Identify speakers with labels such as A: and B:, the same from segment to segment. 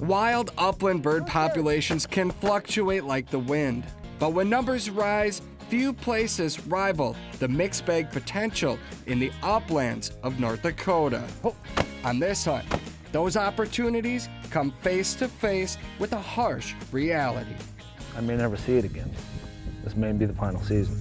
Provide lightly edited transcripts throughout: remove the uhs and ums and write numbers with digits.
A: Wild upland bird populations can fluctuate like the wind, but when numbers rise, few places rival the mixed bag potential in the uplands of North Dakota. On this hunt, those opportunities come face to face with a harsh reality.
B: I may never see it again. This may be the final season.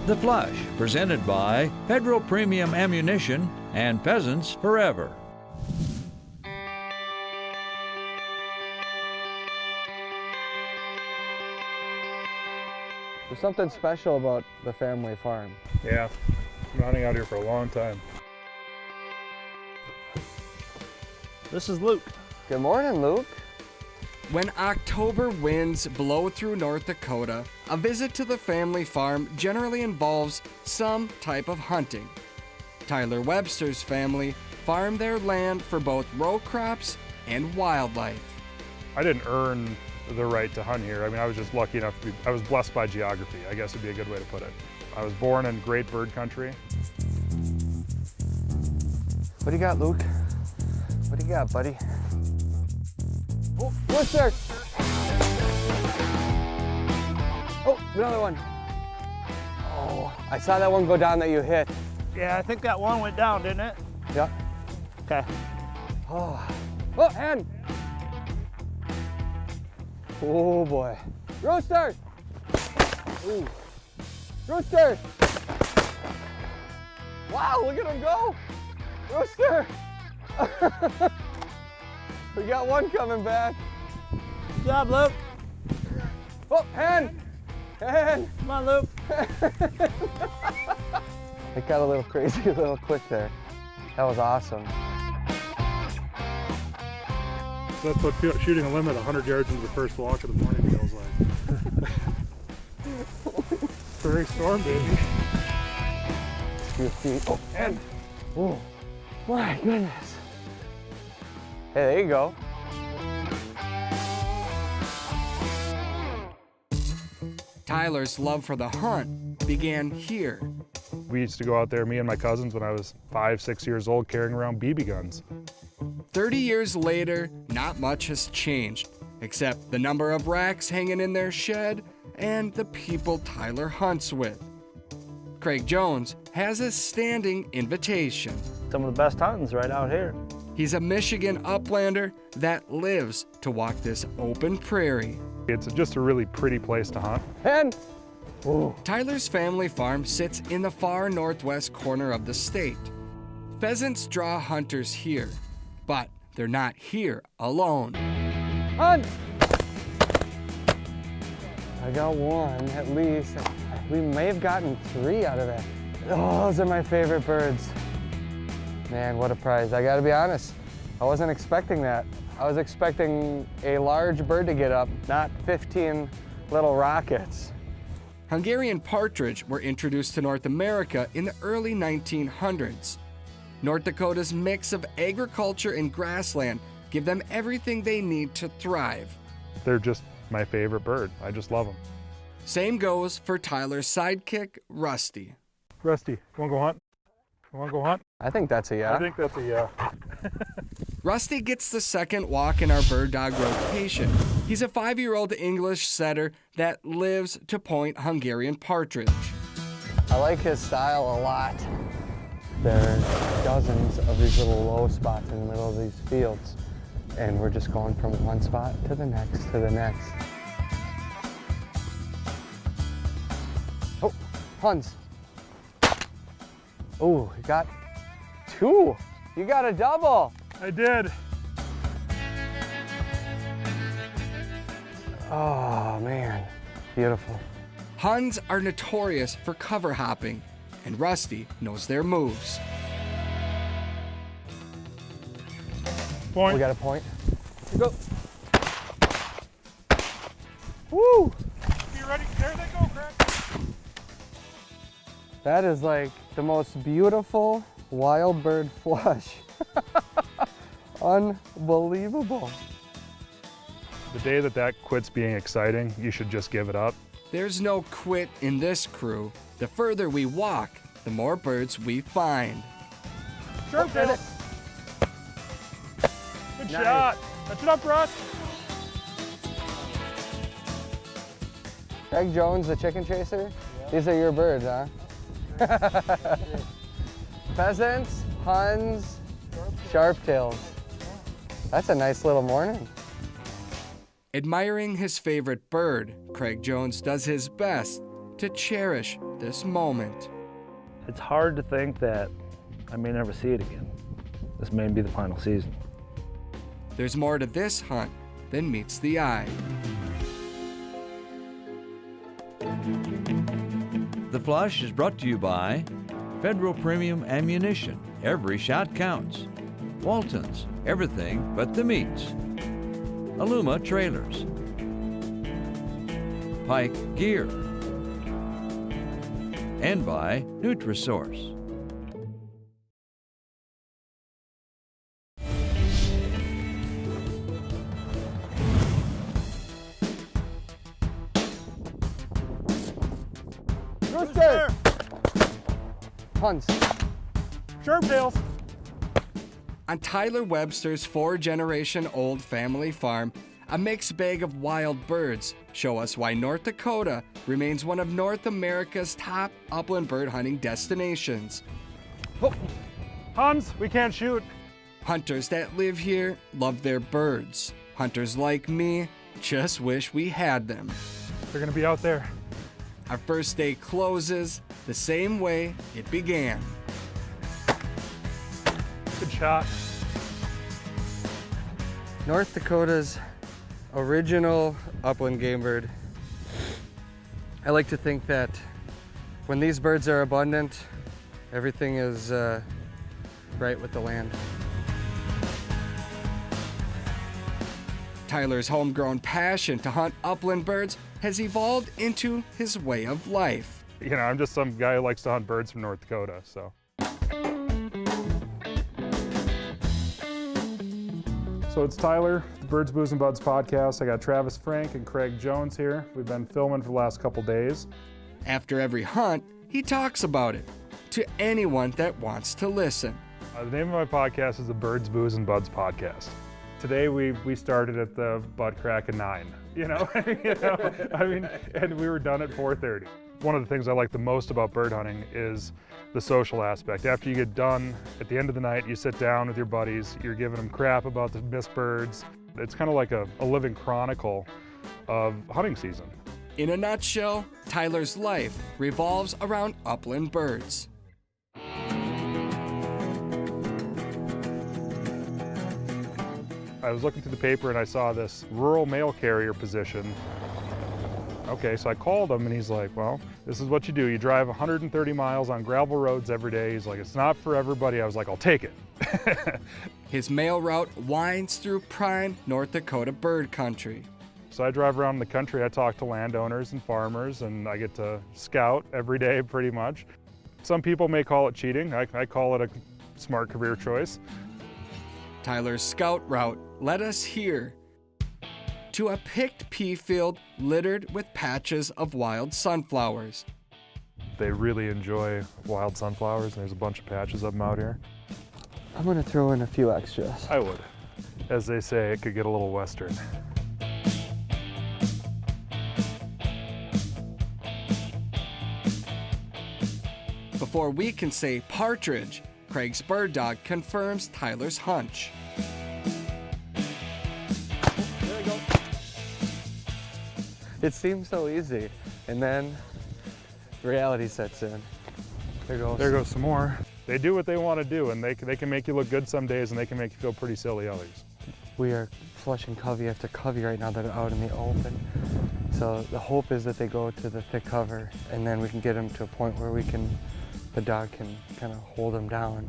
C: The Flush, presented by Federal Premium Ammunition and Pheasants Forever.
D: There's something special about the family farm.
E: Yeah, been hunting out here for a long time.
B: This is Luke.
D: Good morning, Luke.
A: When October winds blow through North Dakota, a visit to the family farm generally involves some type of hunting. Tyler Webster's family farm their land for both row crops and wildlife.
E: I didn't earn the right to hunt here. I mean, I was just lucky enough to be, I was blessed by geography, I guess would be a good way to put it. I was born in great bird country.
D: What do you got, Luke? What do you got, buddy? Oh, what's there? Oh, another one. Oh, I saw that one go down that you hit.
B: Yeah, I think that one went down, didn't it?
D: Yep.
B: Okay.
D: Oh, oh, hen. Oh boy. Rooster. Ooh. Rooster. Wow, look at him go. Rooster. We got one coming back.
B: Good job, Luke.
D: Oh, hen! Hen!
B: Come on, Luke.
D: It got a little crazy, a little quick there. That was awesome.
E: That's what shooting a limit 100 yards into the first walk of the morning feels like. Prairie storm, baby.
D: Few feet. Oh, hen! Oh, my goodness. Hey, there you go.
A: Tyler's love for the hunt began here.
E: We used to go out there, me and my cousins, when I was 5, 6 years old, carrying around BB guns.
A: 30 years later, not much has changed, except the number of racks hanging in their shed and the people Tyler hunts with. Craig Jones has a standing invitation.
B: Some of the best hunting's right out here.
A: He's a Michigan uplander that lives to walk this open prairie.
E: It's just a really pretty place to hunt.
D: Hen! Ooh.
A: Tyler's family farm sits in the far northwest corner of the state. Pheasants draw hunters here, but they're not here alone.
D: Hunt! I got one at least. We may have gotten 3 out of that. Oh, those are my favorite birds. Man, what a prize. I gotta be honest, I wasn't expecting that. I was expecting a large bird to get up, not 15 little rockets.
A: Hungarian partridge were introduced to North America in the early 1900s. North Dakota's mix of agriculture and grassland give them everything they need to thrive.
E: They're just my favorite bird. I just love them.
A: Same goes for Tyler's sidekick, Rusty.
E: Rusty, wanna go hunt? Wanna go hunt?
D: I think that's a yeah.
E: I think that's a yeah.
A: Rusty gets the second walk in our bird dog rotation. He's a 5-year-old English setter that lives to point Hungarian partridge.
D: I like his style a lot. There are dozens of these little low spots in the middle of these fields, and we're just going from one spot to the next to the next. Oh, Hans. Oh, you got 2. You got a double.
E: I did.
D: Oh man, beautiful.
A: Huns are notorious for cover hopping, and Rusty knows their moves.
E: Point.
D: We got a point. Go. Woo!
E: You ready? There they go, Craig.
D: That is like the most beautiful wild bird flush. Unbelievable.
E: The day that quits being exciting, you should just give it up.
A: There's no quit in this crew. The further we walk, the more birds we find.
E: Sure,
D: Hit it.
E: Good
D: Nice.
E: shot. Touch it up, Russ.
D: Craig Jones, the chicken chaser? These are your birds, huh? Pheasants, Huns, sharptails. That's a nice little morning.
A: Admiring his favorite bird, Craig Jones does his best to cherish this moment.
B: It's hard to think that I may never see it again. This may be the final season.
A: There's more to this hunt than meets the eye.
C: The Flush is brought to you by Federal Premium Ammunition. Every shot counts. Walton's, everything but the meats. Aluma Trailers. Pike Gear. And by Nutrisource.
D: Rooster! Huns.
E: Sharptails.
A: On Tyler Webster's 4-generation-old family farm, a mixed bag of wild birds show us why North Dakota remains one of North America's top upland bird hunting destinations.
E: Hans, we can't shoot.
A: Hunters that live here love their birds. Hunters like me just wish we had them.
E: They're gonna be out there.
A: Our first day closes the same way it began.
E: Good shot.
D: North Dakota's original upland game bird. I like to think that when these birds are abundant, everything is right with the land.
A: Tyler's homegrown passion to hunt upland birds has evolved into his way of life.
E: You know, I'm just some guy who likes to hunt birds from North Dakota, so. So it's Tyler, the Birds, Booze, and Buds podcast. I got Travis Frank and Craig Jones here. We've been filming for the last couple days.
A: After every hunt, he talks about it to anyone that wants to listen.
E: The name of my podcast is the Birds, Booze, and Buds podcast. Today we started at the butt crack of 9, and we were done at 4:30. One of the things I like the most about bird hunting is the social aspect. After you get done, at the end of the night, you sit down with your buddies, you're giving them crap about the missed birds. It's kind of like a living chronicle of hunting season.
A: In a nutshell, Tyler's life revolves around upland birds.
E: I was looking through the paper and I saw this rural mail carrier position. Okay, so I called him and he's like, well, this is what you do. You drive 130 miles on gravel roads every day. He's like, it's not for everybody. I was like, I'll take it.
A: His mail route winds through prime North Dakota bird country.
E: So I drive around the country. I talk to landowners and farmers and I get to scout every day pretty much. Some people may call it cheating. I call it a smart career choice.
A: Tyler's scout route led us here to a picked pea field littered with patches of wild sunflowers.
E: They really enjoy wild sunflowers, and there's a bunch of patches of them out here.
D: I'm gonna throw in a few extras.
E: I would. As they say, it could get a little western.
A: Before we can say partridge, Craig's bird dog confirms Tyler's hunch.
D: There we go. It seems so easy, and then reality sets in. There goes.
E: There goes some more. They do what they want to do, and they can make you look good some days, and they can make you feel pretty silly others.
D: We are flushing covey after covey right now that are out in the open. So the hope is that they go to the thick cover, and then we can get them to a point where the dog can kind of hold them down.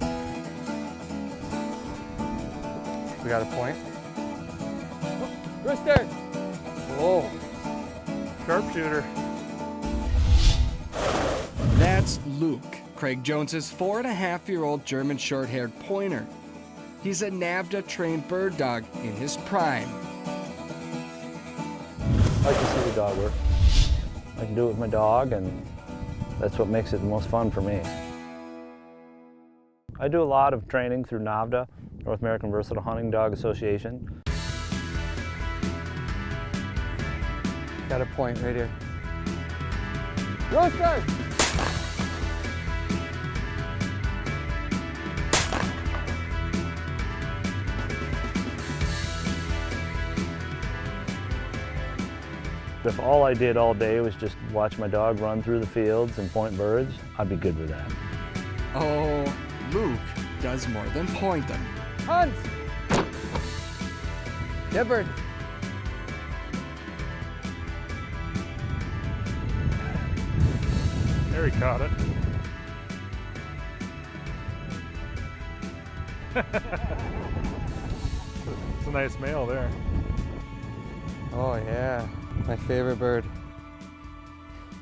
D: We got a point. Rooster! Whoa.
E: Sharpshooter.
A: That's Luke, Craig Jones's 4.5-year-old German short-haired pointer. He's a NAVHDA-trained bird dog in his prime.
B: I like to see the dog work. I can do it with my dog, and that's what makes it the most fun for me. I do a lot of training through NAVHDA, North American Versatile Hunting Dog Association.
D: Got a point right here. Rooster!
B: If all I did all day was just watch my dog run through the fields and point birds, I'd be good with that.
A: Oh, Luke does more than point them.
D: Hunt! Yeah, bird.
E: There, he caught it. It's a nice male there.
D: Oh yeah, my favorite bird.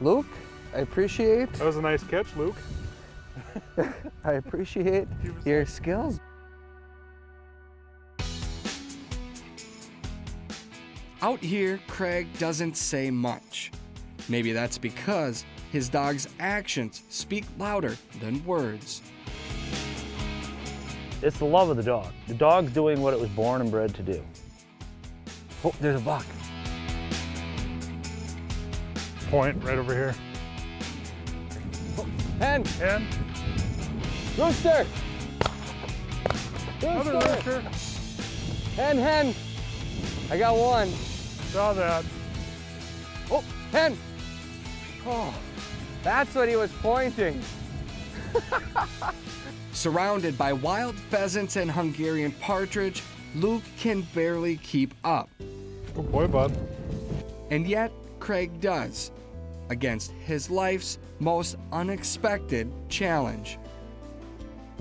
D: Luke, I appreciate
E: That was a nice catch, Luke.
D: I appreciate your skills.
A: Out here, Craig doesn't say much. Maybe that's because his dog's actions speak louder than words.
B: It's the love of the dog. The dog's doing what it was born and bred to do.
D: Oh, there's a buck.
E: Point right over here.
D: Hen!
E: Hen.
D: Rooster!
E: Another rooster.
D: Hen, hen! I got one.
E: Saw that.
D: Oh, hen! Oh, that's what he was pointing.
A: Surrounded by wild pheasants and Hungarian partridge, Luke can barely keep up.
E: Good boy, bud.
A: And yet, Craig does, against his life's most unexpected challenge.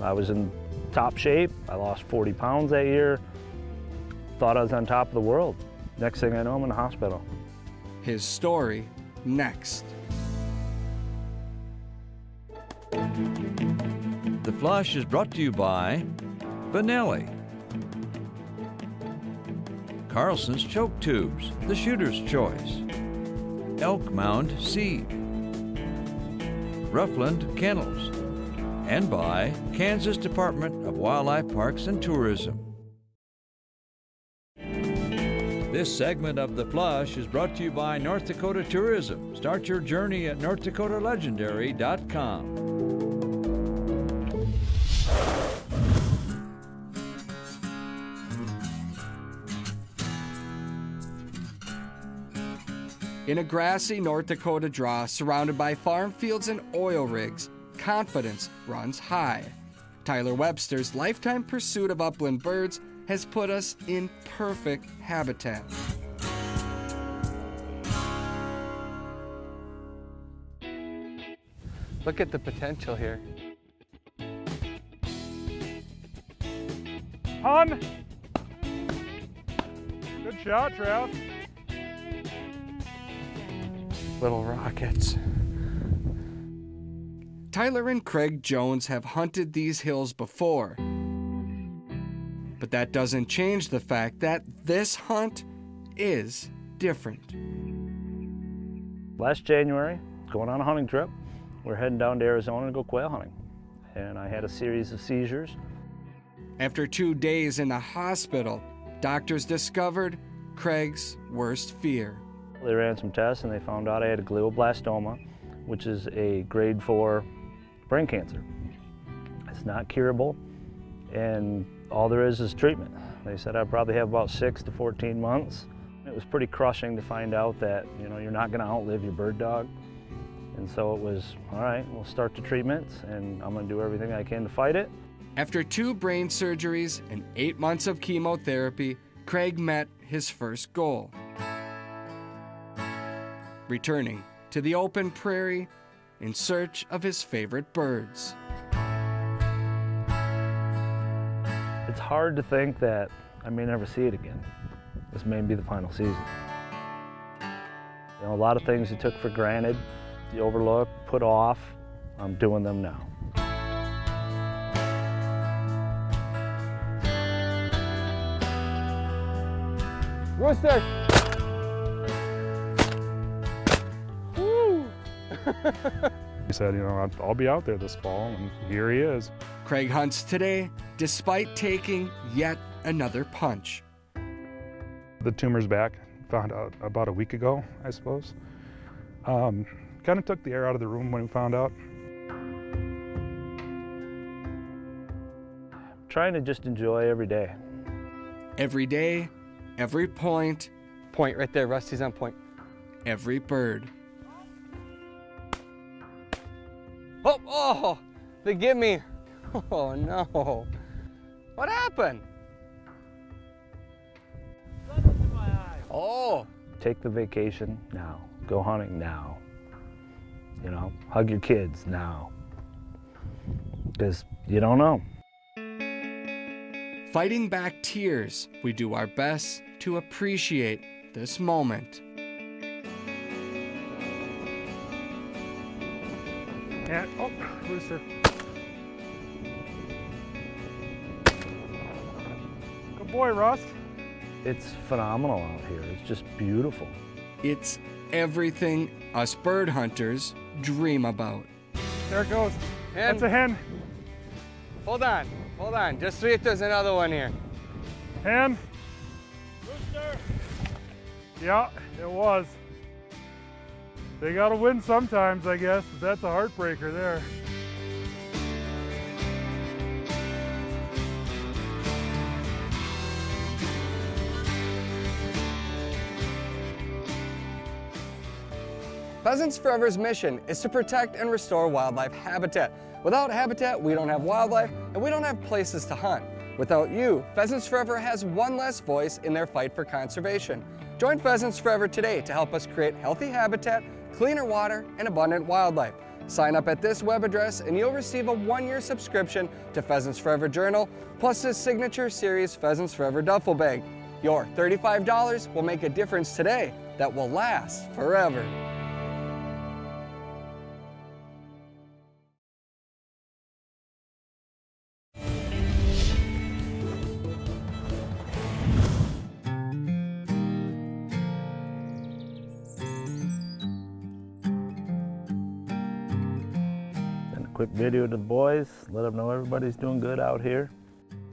B: I was in top shape. I lost 40 pounds that year. Thought I was on top of the world. Next thing I know, I'm in the hospital.
A: His story next.
C: The Flush is brought to you by Benelli, Carlson's Choke Tubes, the Shooter's Choice, Elk Mound Seed, Roughland Kennels, and by Kansas Department of Wildlife Parks and Tourism. This segment of The Flush is brought to you by North Dakota Tourism. Start your journey at NorthDakotaLegendary.com.
A: In a grassy North Dakota draw surrounded by farm fields and oil rigs, confidence runs high. Tyler Webster's lifetime pursuit of upland birds has put us in perfect habitat.
D: Look at the potential here.
E: Hun! Good shot, Trav.
D: Little rockets.
A: Tyler and Craig Jones have hunted these hills before, but that doesn't change the fact that this hunt is different.
B: Last January, going on a hunting trip. We're heading down to Arizona to go quail hunting. And I had a series of seizures.
A: After 2 days in the hospital, doctors discovered Craig's worst fear.
B: They ran some tests and they found out I had a glioblastoma, which is a grade 4 brain cancer. It's not curable, and all there is treatment. They said I'd probably have about 6 to 14 months. It was pretty crushing to find out that, you're not gonna outlive your bird dog. And so it was, all right, we'll start the treatments and I'm gonna do everything I can to fight it.
A: After 2 brain surgeries and 8 months of chemotherapy, Craig met his first goal: returning to the open prairie in search of his favorite birds.
B: It's hard to think that I may never see it again. This may be the final season. You know, a lot of things you took for granted, you overlooked, put off, I'm doing them now.
D: Rooster! Woo!
E: He said, you know, I'll be out there this fall, and here he is.
A: Craig hunts today despite taking yet another punch.
E: The tumor's back, found out about a week ago, I suppose. Kind of took the air out of the room when we found out.
B: Trying to just enjoy every day.
A: Every day, every point,
D: Point right there, Rusty's on point.
A: every bird.
D: Oh, they get me. Oh no. What happened? Oh,
B: Take the vacation now. Go hunting now. You know, hug your kids now. Because you don't know.
A: Fighting back tears, we do our best to appreciate this moment.
E: And, oh, rooster. Good boy, Rust.
B: It's phenomenal out here. It's just beautiful.
A: It's everything us bird hunters dream about.
E: There it goes.
D: hen.
E: That's a hen.
D: Hold on. Just see if there's another one here.
E: Hen. Rooster. Yeah, it was. They gotta win sometimes, I guess, but that's a heartbreaker there.
D: Pheasants Forever's mission is to protect and restore wildlife habitat. Without habitat, we don't have wildlife, and we don't have places to hunt. Without you, Pheasants Forever has one less voice in their fight for conservation. Join Pheasants Forever today to help us create healthy habitat, cleaner water, and abundant wildlife. Sign up at this web address and you'll receive a 1-year subscription to Pheasants Forever Journal, plus his signature series Pheasants Forever Duffel Bag. Your $35 will make a difference today that will last forever.
B: Quick video to the boys, let them know everybody's doing good out here.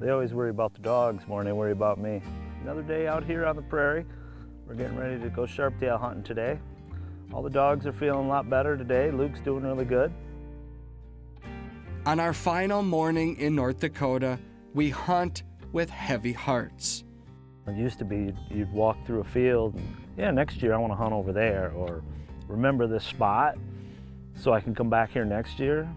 B: They always worry about the dogs more than they worry about me. Another day out here on the prairie. We're getting ready to go sharp-tail hunting today. All the dogs are feeling a lot better today. Luke's doing really good.
A: On our final morning in North Dakota, we hunt with heavy hearts.
B: It used to be you'd walk through a field and, yeah, next year I want to hunt over there, or remember this spot so I can come back here next year.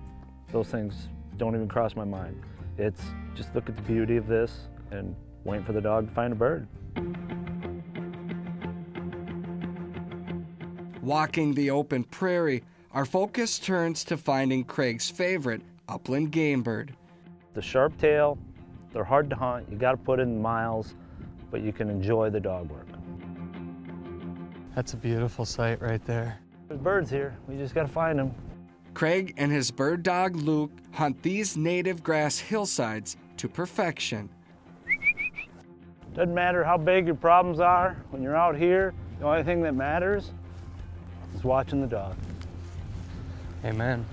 B: Those things don't even cross my mind. It's just look at the beauty of this and waiting for the dog to find a bird.
A: Walking the open prairie, our focus turns to finding Craig's favorite upland game bird.
B: The sharp-tail, they're hard to hunt. You got to put in miles, but you can enjoy the dog work.
D: That's a beautiful sight right there.
B: There's birds here. We just got to find them.
A: Craig and his bird dog Luke hunt these native grass hillsides to perfection.
B: Doesn't matter how big your problems are. When you're out here, the only thing that matters is watching the dog.
D: Amen.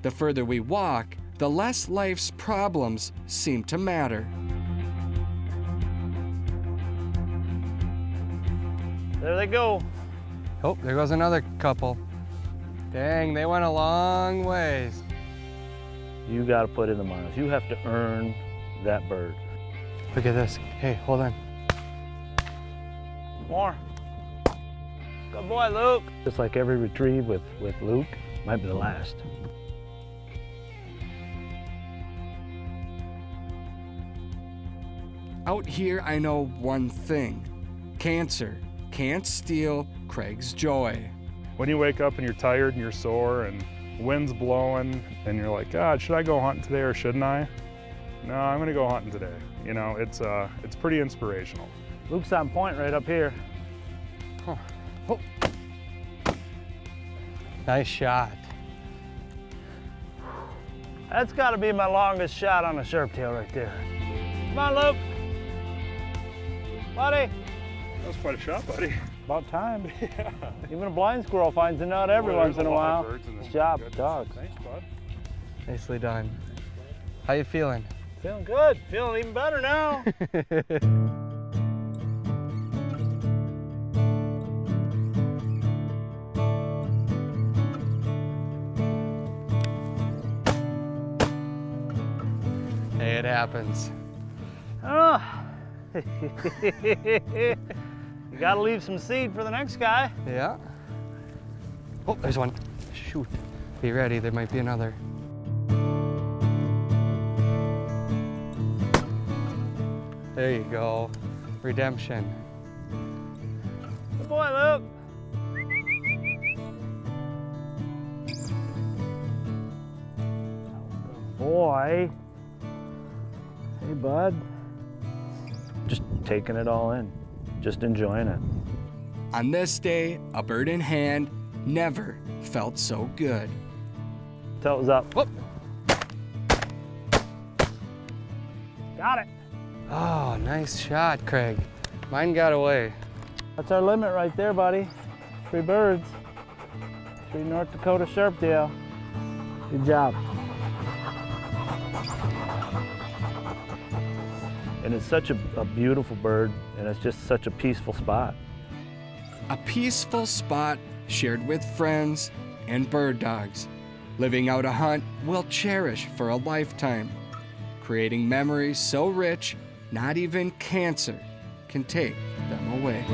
A: The further we walk, the less life's problems seem to matter.
B: There they go.
D: Oh, there goes another couple. Dang, they went a long ways.
B: You got to put in the miles. You have to earn that bird.
D: Look at this. Hey, hold on.
B: More. Good boy, Luke. Just like every retrieve with Luke, might be the last.
A: Out here, I know one thing. Cancer can't steal Craig's joy.
E: When you wake up and you're tired and you're sore and the wind's blowing and you're like, God, should I go hunting today or shouldn't I? No, I'm gonna go hunting today. You know, it's pretty inspirational.
B: Luke's on point right up here.
D: Oh. Oh. Nice shot.
B: That's got to be my longest shot on a sharptail right there. Come on, Luke. Buddy.
E: That was quite a shot, buddy.
B: About time. Yeah. Even a blind squirrel finds a nut every once in a while. Good job, dog.
E: Thanks, bud.
D: Nicely done. How you feeling?
B: Feeling good. Feeling even better now.
D: Hey, it happens.
B: Oh. You gotta leave some seed for the next guy.
D: Yeah. Oh, there's one. Shoot. Be ready, there might be another. There you go. Redemption.
B: Good boy, Luke. Good boy. Hey, bud. Just taking it all in. Just enjoying it.
A: On this day, a bird in hand never felt so good.
B: Toes up.
D: Whoop.
B: Got it.
D: Oh, nice shot, Craig. Mine got away.
B: That's our limit right there, buddy. 3 birds. 3 North Dakota sharptail. Good job. And it's such a beautiful bird, and it's just such a peaceful spot.
A: A peaceful spot shared with friends and bird dogs. Living out a hunt we'll cherish for a lifetime. Creating memories so rich, not even cancer can take them away.